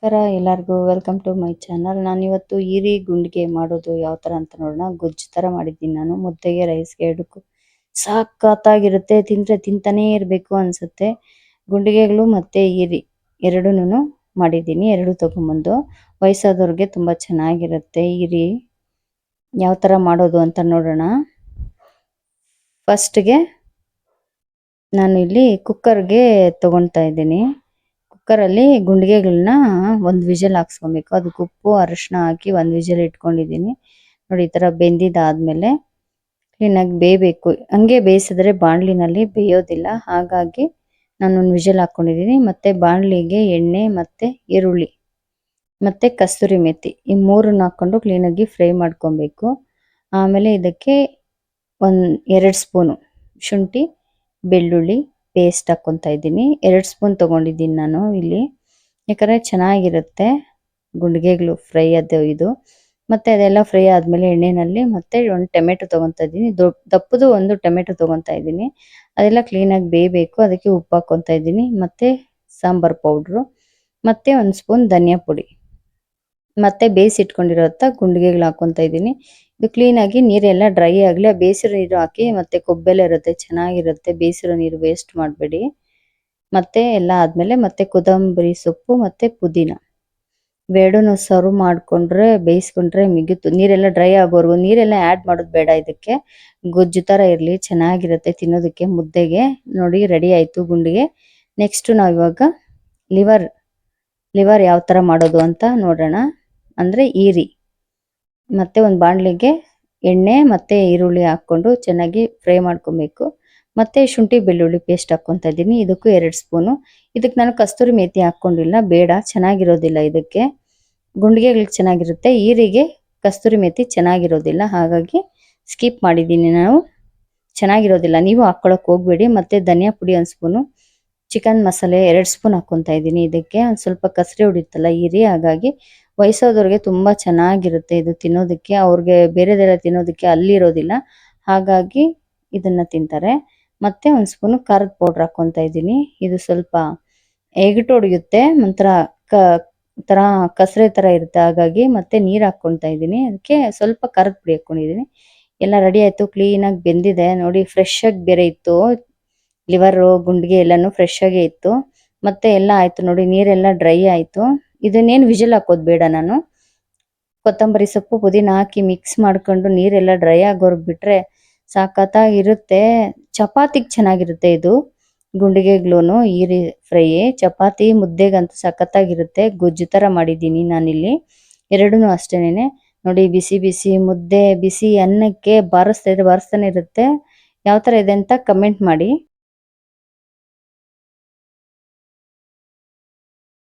ನಮಸ್ಕಾರ ಎಲ್ಲರಿಗೂ welcome to my channel. ನಾನಿವತ್ತು ಈರಿ ಗುಂಡಿಗೆ ಮಾಡೋದು ಯಾವ ಥರ ಅಂತ ನೋಡೋಣ. ಗೊಜ್ಜು ಥರ ಮಾಡಿದ್ದೀನಿ ನಾನು, ಮುದ್ದೆಗೆ ರೈಸ್ಗೆ ಎರಡಕ್ಕೂ ಸಖತ್ತಾಗಿರುತ್ತೆ. ತಿಂದರೆ ತಿಂತಾನೇ ಇರಬೇಕು ಅನಿಸುತ್ತೆ. ಗುಂಡಿಗೆಗಳು ಮತ್ತು ಈರಿ ಎರಡೂ ಮಾಡಿದ್ದೀನಿ. ಎರಡು ತೊಗೊಂಬಂದು ವಯಸ್ಸಾದವ್ರಿಗೆ ತುಂಬ ಚೆನ್ನಾಗಿರುತ್ತೆ. ಈರಿ ಯಾವ ಥರ ಮಾಡೋದು ಅಂತ ನೋಡೋಣ. ಫಸ್ಟ್ಗೆ ನಾನು ಇಲ್ಲಿ ಕುಕ್ಕರ್ಗೆ ತೊಗೊಳ್ತಾ ಇದ್ದೀನಿ. ಕುಕ್ಕರಲ್ಲಿ ಗುಂಡಿಗೆಗಳನ್ನ ಒಂದು ವಿಷಲ್ ಹಾಕ್ಸ್ಕೊಬೇಕು. ಅದಕ್ಕೆ ಉಪ್ಪು ಅರಿಶಿನ ಹಾಕಿ ಒಂದು ವಿಷಲ್ ಇಟ್ಕೊಂಡಿದ್ದೀನಿ. ನೋಡಿ, ಈ ಥರ ಬೆಂದಿದ್ದಾದಮೇಲೆ ಕ್ಲೀನಾಗಿ ಬೇಯಬೇಕು. ಹಂಗೆ ಬೇಯಿಸಿದ್ರೆ ಬಾಣಲಿನಲ್ಲಿ ಬೇಯೋದಿಲ್ಲ. ಹಾಗಾಗಿ ನಾನು ಒಂದು ವಿಷಲ್ ಹಾಕ್ಕೊಂಡಿದ್ದೀನಿ. ಮತ್ತು ಬಾಣಲಿಗೆ ಎಣ್ಣೆ ಮತ್ತು ಈರುಳ್ಳಿ ಮತ್ತು ಕಸ್ತೂರಿ ಮೆಥಿ ಈ ಮೂರನ್ನ ಹಾಕ್ಕೊಂಡು ಕ್ಲೀನಾಗಿ ಫ್ರೈ ಮಾಡ್ಕೊಬೇಕು. ಆಮೇಲೆ ಇದಕ್ಕೆ 2 ಸ್ಪೂನು ಶುಂಠಿ ಬೆಳ್ಳುಳ್ಳಿ ಪೇಸ್ಟ್ ಹಾಕ್ಕೊತಾ ಇದ್ದೀನಿ. 2 ಸ್ಪೂನ್ ತೊಗೊಂಡಿದ್ದೀನಿ ನಾನು ಇಲ್ಲಿ, ಯಾಕಂದರೆ ಚೆನ್ನಾಗಿರುತ್ತೆ ಗುಂಡಿಗೆಗಳು ಫ್ರೈ ಇದು. ಮತ್ತು ಅದೆಲ್ಲ ಫ್ರೈ ಆದಮೇಲೆ ಎಣ್ಣೆಯಲ್ಲಿ ಮತ್ತೆ ಒಂದು ಟೊಮೆಟೊ ತೊಗೊತಾ ಇದ್ದೀನಿ. ದಪ್ಪದು ಒಂದು ಟೊಮೆಟೊ ತೊಗೊತಾ ಇದ್ದೀನಿ. ಅದೆಲ್ಲ ಕ್ಲೀನಾಗಿ ಬೇಯಬೇಕು. ಅದಕ್ಕೆ ಉಪ್ಪು ಹಾಕ್ಕೊತಾ ಇದ್ದೀನಿ, ಮತ್ತು ಸಾಂಬಾರು ಪೌಡ್ರು, ಮತ್ತು 1 ಸ್ಪೂನ್ ಧನಿಯಾ ಪುಡಿ, ಮತ್ತು ಬೇಯಿಸಿಟ್ಕೊಂಡಿರೋಂಥ ಗುಂಡಿಗೆಗಳು ಹಾಕ್ಕೊತಾ ಇದ್ದೀನಿ. ಇದು ಕ್ಲೀನಾಗಿ ನೀರೆಲ್ಲ ಡ್ರೈ ಆಗಲಿ. ಆ ಬೇಯಿಸಿರೋ ನೀರು ಹಾಕಿ, ಮತ್ತು ಕೊಬ್ಬೆಲ್ಲ ಇರುತ್ತೆ, ಚೆನ್ನಾಗಿರುತ್ತೆ. ಬೇಯಿಸಿರೋ ನೀರು ವೇಸ್ಟ್ ಮಾಡಬೇಡಿ. ಮತ್ತು ಎಲ್ಲ ಆದಮೇಲೆ ಮತ್ತೆ ಕೊತ್ತಂಬರಿ ಸೊಪ್ಪು ಮತ್ತು ಪುದೀನ ಇವೆರಡೂ ಸರ್ವ್ ಮಾಡಿಕೊಂಡ್ರೆ ಬೇಯಿಸ್ಕೊಂಡ್ರೆ ಮುಗೀತು. ನೀರೆಲ್ಲ ಡ್ರೈ ಆಗೋವರೆಗೂ, ನೀರೆಲ್ಲ ಆ್ಯಡ್ ಮಾಡೋದು ಬೇಡ. ಇದಕ್ಕೆ ಗೊಜ್ಜು ಥರ ಇರಲಿ, ಚೆನ್ನಾಗಿರುತ್ತೆ ತಿನ್ನೋದಕ್ಕೆ ಮುದ್ದೆಗೆ. ನೋಡಿ, ರೆಡಿ ಆಯಿತು ಗುಂಡಿಗೆ. ನೆಕ್ಸ್ಟು ನಾವು ಇವಾಗ ಲಿವರ್ ಯಾವ ಥರ ಮಾಡೋದು ಅಂತ ನೋಡೋಣ. ಅಂದರೆ ಈರಿ ಮತ್ತು ಒಂದು ಬಾಣಲಿಗೆ ಎಣ್ಣೆ ಮತ್ತು ಈರುಳ್ಳಿ ಹಾಕ್ಕೊಂಡು ಚೆನ್ನಾಗಿ ಫ್ರೈ ಮಾಡ್ಕೊಬೇಕು. ಮತ್ತು ಶುಂಠಿ ಬೆಳ್ಳುಳ್ಳಿ ಪೇಸ್ಟ್ ಹಾಕ್ಕೊತಾ ಇದ್ದೀನಿ. ಇದಕ್ಕೂ 2 ಸ್ಪೂನು. ಇದಕ್ಕೆ ನಾನು ಕಸ್ತೂರಿ ಮೇಥಿ ಹಾಕ್ಕೊಂಡಿಲ್ಲ, ಬೇಡ, ಚೆನ್ನಾಗಿರೋದಿಲ್ಲ. ಇದಕ್ಕೆ ಗುಂಡಿಗೆಗಳಿಗೆ ಚೆನ್ನಾಗಿರುತ್ತೆ, ಈರಿಗೆ ಕಸ್ತೂರಿ ಮೇಥಿ ಚೆನ್ನಾಗಿರೋದಿಲ್ಲ, ಹಾಗಾಗಿ ಸ್ಕಿಪ್ ಮಾಡಿದ್ದೀನಿ ನಾನು. ಚೆನ್ನಾಗಿರೋದಿಲ್ಲ, ನೀವು ಹಾಕ್ಕೊಳಕ್ಕೆ ಹೋಗಬೇಡಿ. ಮತ್ತು ಧನಿಯಾ ಪುಡಿ 1 ಸ್ಪೂನು, ಚಿಕನ್ ಮಸಾಲೆ 2 ಸ್ಪೂನ್ ಹಾಕ್ಕೊತಾ ಇದ್ದೀನಿ. ಇದಕ್ಕೆ ಒಂದು ಸ್ವಲ್ಪ ಕಸರೆ ಹೊಡಿತಲ್ಲ ಈರಿ, ಹಾಗಾಗಿ ವಯಸ್ಸಾದವ್ರಿಗೆ ತುಂಬ ಚೆನ್ನಾಗಿರುತ್ತೆ ಇದು ತಿನ್ನೋದಕ್ಕೆ. ಅವ್ರಿಗೆ ಬೇರೆದೆಲ್ಲ ತಿನ್ನೋದಕ್ಕೆ ಅಲ್ಲಿರೋದಿಲ್ಲ, ಹಾಗಾಗಿ ಇದನ್ನು ತಿಂತಾರೆ. ಮತ್ತು 1 ಸ್ಪೂನು ಖಾರದ ಪೌಡ್ರ್ ಹಾಕ್ಕೊತಾ ಇದ್ದೀನಿ. ಇದು ಸ್ವಲ್ಪ ಎಗಟು ಹೊಡೆಯುತ್ತೆ, ಒಂಥರ ಕಸರೆ ಥರ ಇರುತ್ತೆ, ಹಾಗಾಗಿ ಮತ್ತೆ ನೀರು ಹಾಕ್ಕೊತಾ ಇದ್ದೀನಿ. ಅದಕ್ಕೆ ಸ್ವಲ್ಪ ಖಾರದ ಪುಡಿ ಹಾಕ್ಕೊಂಡಿದ್ದೀನಿ. ಎಲ್ಲ ರೆಡಿ ಆಯಿತು, ಕ್ಲೀನಾಗಿ ಬೆಂದಿದೆ. ನೋಡಿ, ಫ್ರೆಶ್ಶಾಗಿ ಬೇರೆ ಇತ್ತು ಲಿವರು, ಗುಂಡಿಗೆ ಎಲ್ಲನೂ ಫ್ರೆಶ್ಶಾಗೇ ಇತ್ತು. ಮತ್ತು ಎಲ್ಲ ಆಯಿತು ನೋಡಿ, ನೀರೆಲ್ಲ ಡ್ರೈ ಆಯಿತು. ಇದನ್ನೇನು ವಿಷಲ್ ಹಾಕೋದು ಬೇಡ. ನಾನು ಕೊತ್ತಂಬರಿ ಸೊಪ್ಪು ಪುದೀನ ಹಾಕಿ ಮಿಕ್ಸ್ ಮಾಡ್ಕೊಂಡು ನೀರೆಲ್ಲ ಡ್ರೈ ಆಗೋರ್ಗೆ ಬಿಟ್ಟರೆ ಸಖತ್ತಾಗಿರುತ್ತೆ. ಚಪಾತಿಗೆ ಚೆನ್ನಾಗಿರುತ್ತೆ ಇದು ಗುಂಡಿಗೆಗಳು. ಈರಿ ಫ್ರೈ ಚಪಾತಿ ಮುದ್ದೆಗಂತೂ ಸಖತ್ತಾಗಿರುತ್ತೆ. ಗೊಜ್ಜು ಥರ ಮಾಡಿದ್ದೀನಿ ನಾನಿಲ್ಲಿ. ಎರಡೂ ಅಷ್ಟೇನೆ ನೋಡಿ, ಬಿಸಿ ಬಿಸಿ ಮುದ್ದೆ, ಬಿಸಿ ಅನ್ನಕ್ಕೆ ಬಾರಿಸ್ತಾನೆ ಇರುತ್ತೆ. ಯಾವ ಥರ ಇದೆ ಅಂತ ಕಮೆಂಟ್ ಮಾಡಿ.